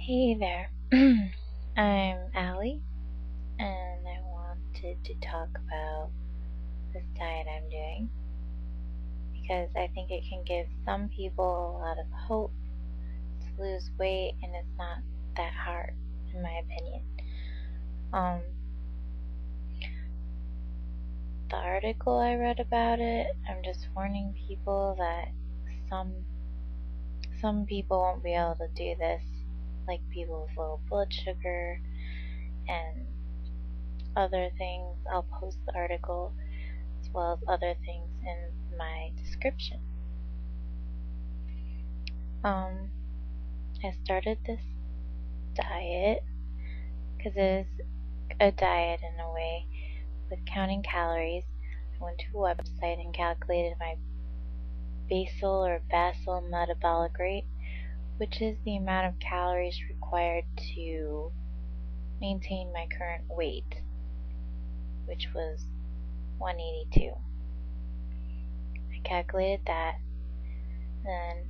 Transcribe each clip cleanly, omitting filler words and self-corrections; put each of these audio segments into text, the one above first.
Hey there, I'm Allie, and I wanted to talk about this diet I'm doing because I think it can give some people a lot of hope to lose weight, and it's not that hard, in my opinion. The article I read about it, I'm just warning people that some people won't be able to do this, like people with low blood sugar and other things. I'll post the article as well as other things in my description. I started this diet because it is a diet in a way with counting calories. I went to a website and calculated my basal or metabolic rate, which is the amount of calories required to maintain my current weight, which was 182. I calculated that, then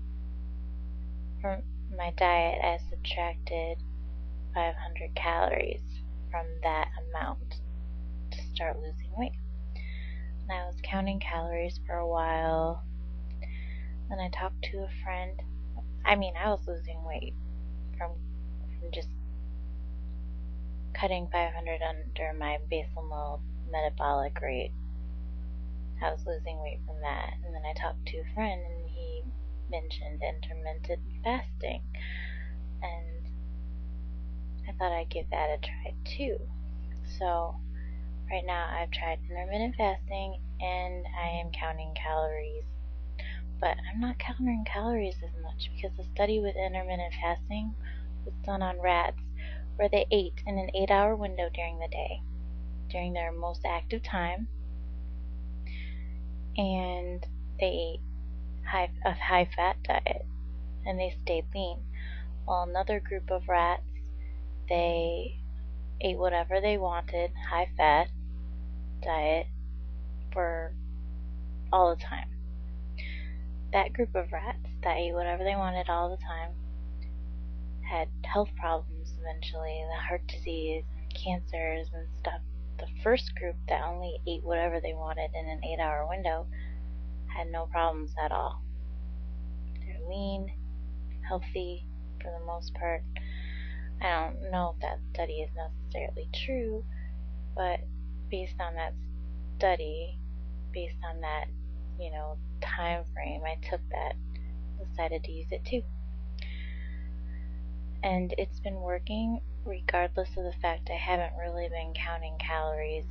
from my diet I subtracted 500 calories from that amount to start losing weight. And I was counting calories for a while. Then I talked to a friend. I was losing weight from just cutting 500 under my basal metabolic rate. I was losing weight from that. And then I talked to a friend, and he mentioned intermittent fasting, and I thought I'd give that a try too. So right now I've tried intermittent fasting and I am counting calories, but I'm not counting calories as much because the study with intermittent fasting was done on rats where they ate in an 8-hour window during the day, during their most active time, and they ate a high-fat diet and they stayed lean, while another group of rats, they ate whatever they wanted, high-fat diet, for all the time. That group of rats that ate whatever they wanted all the time had health problems eventually, the heart disease and cancers and stuff. The first group that only ate whatever they wanted in an 8-hour window had no problems at all. They're lean, healthy for the most part. I don't know if that study is necessarily true, but based on that study, based on that, time frame, I took that, decided to use it too. And it's been working regardless of the fact I haven't really been counting calories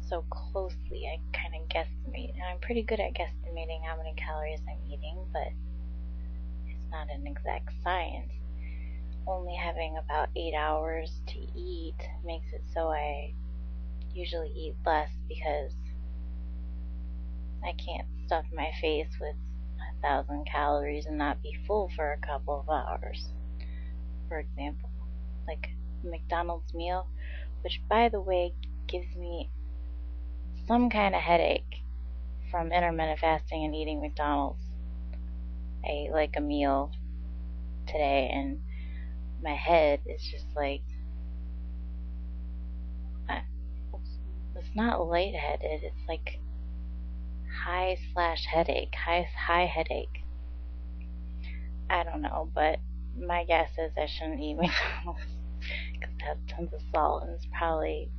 so closely. I kind of guesstimate, and I'm pretty good at guesstimating how many calories I'm eating, but it's not an exact science. Only having about 8 hours to eat makes it so I usually eat less because I can't stuff my face with 1,000 calories and not be full for a couple of hours. For example, like a McDonald's meal, which by the way gives me some kind of headache from intermittent fasting and eating McDonald's. I ate like a meal today and my head is just like, it's not lightheaded, it's like high/headache, high headache. I don't know, but my guess is I shouldn't eat McDonald's because it has tons of salt and it's probably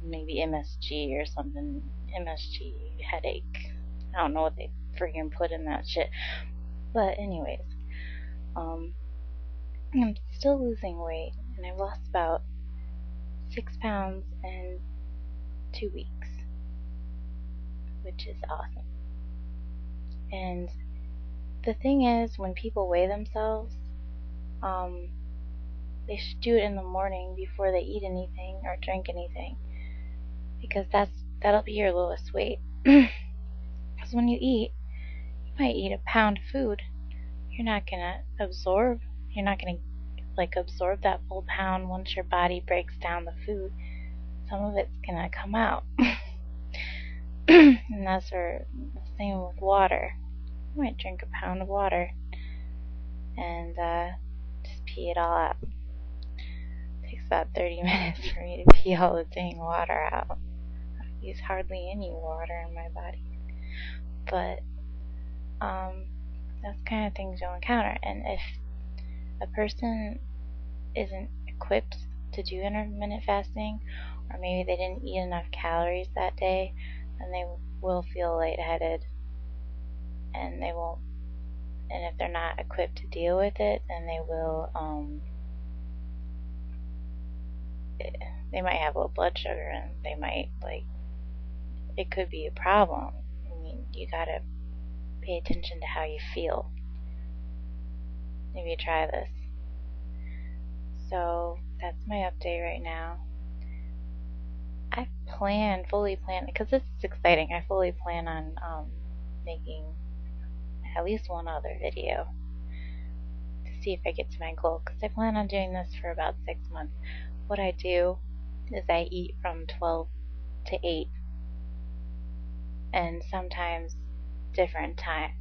maybe MSG or something. MSG headache. I don't know what they freaking put in that shit. But anyways, I'm still losing weight, and I lost about 6 pounds in 2 weeks, which is awesome. And the thing is, when people weigh themselves, they should do it in the morning before they eat anything or drink anything, because that'll be your lowest weight. Because when you eat, you might eat a pound of food. You're not gonna absorb that full pound once your body breaks down the food. Some of it's gonna come out. And that's the same with water. You might drink a pound of water and just pee it all out. about 30 minutes for me to pee all the dang water out. I use hardly any water in my body. But that's the kind of things you'll encounter. And if a person isn't equipped to do intermittent fasting, or maybe they didn't eat enough calories that day, then they will feel lightheaded, and they won't. And if they're not equipped to deal with it, then they will. They might have low blood sugar, and they might it could be a problem. I mean, you gotta pay attention to how you feel. Maybe try this. So that's my update right now. I fully plan, because this is exciting, I fully plan on making at least one other video to see if I get to my goal, because I plan on doing this for about 6 months. What I do is I eat from 12 to 8, and sometimes different time,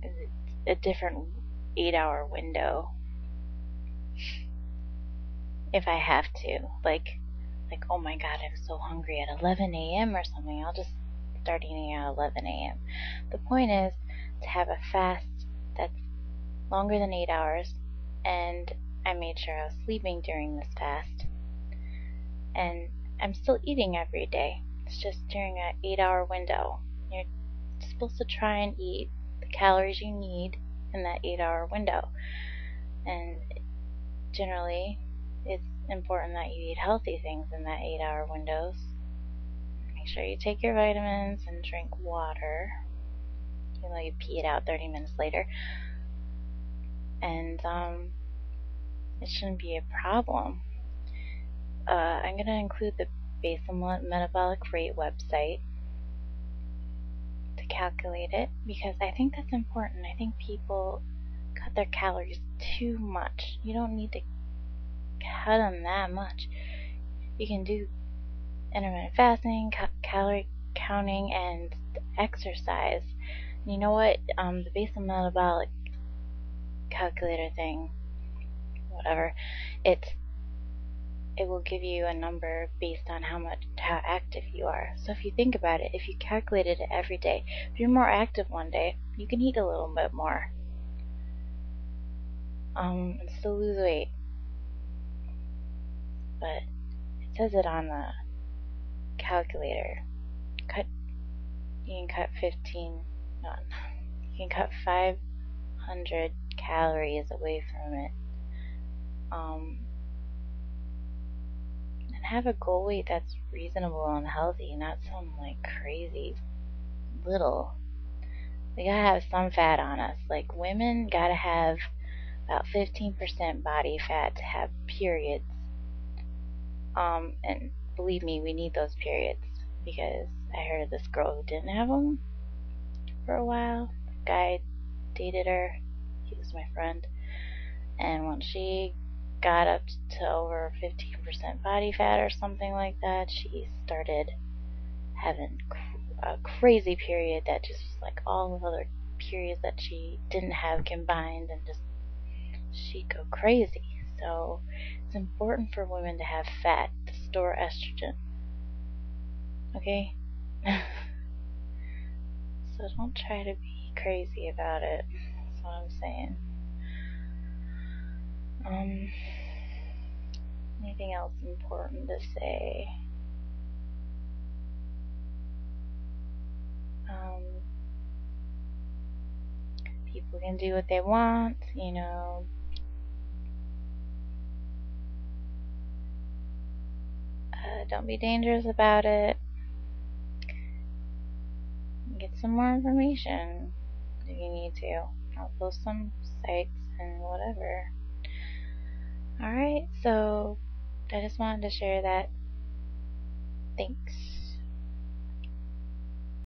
a different 8-hour window if I have to. Like, oh my god, I'm so hungry at 11 a.m. or something, I'll just start eating at 11 a.m. The point is to have a fast that's longer than 8 hours, and I made sure I was sleeping during this fast, and I'm still eating every day. It's just during an 8-hour window. You're supposed to try and eat the calories you need in that 8-hour window, and generally it's important that you eat healthy things in that 8-hour windows. Make sure you take your vitamins and drink water, even though you pee it out 30 minutes later. And it shouldn't be a problem. I'm going to include the basal metabolic rate website to calculate it, because I think that's important. I think people cut their calories too much. You don't need to cut them that much. You can do intermittent fasting, calorie counting, and exercise. And you know what? The basal metabolic calculator thing, whatever, it will give you a number based on how active you are. So if you think about it, if you calculated it every day, if you're more active one day, you can eat a little bit more, and still lose weight. But it says it on the calculator. You can cut 500 calories away from it. And have a goal weight that's reasonable and healthy, not some crazy little. We gotta have some fat on us. Like, women gotta have about 15% body fat to have periods. And believe me, we need those periods, because I heard of this girl who didn't have them for a while. The guy dated her. He was my friend. And when she got up to over 15% body fat or something like that, she started having a crazy period that just was like all the other periods that she didn't have combined, and just she'd go crazy. So it's important for women to have fat to store estrogen. Okay? So don't try to be crazy about it. That's what I'm saying. Anything else important to say? People can do what they want, don't be dangerous about it. Get some more information if you need to. I'll post some sites and whatever. Alright, so I just wanted to share that. Thanks.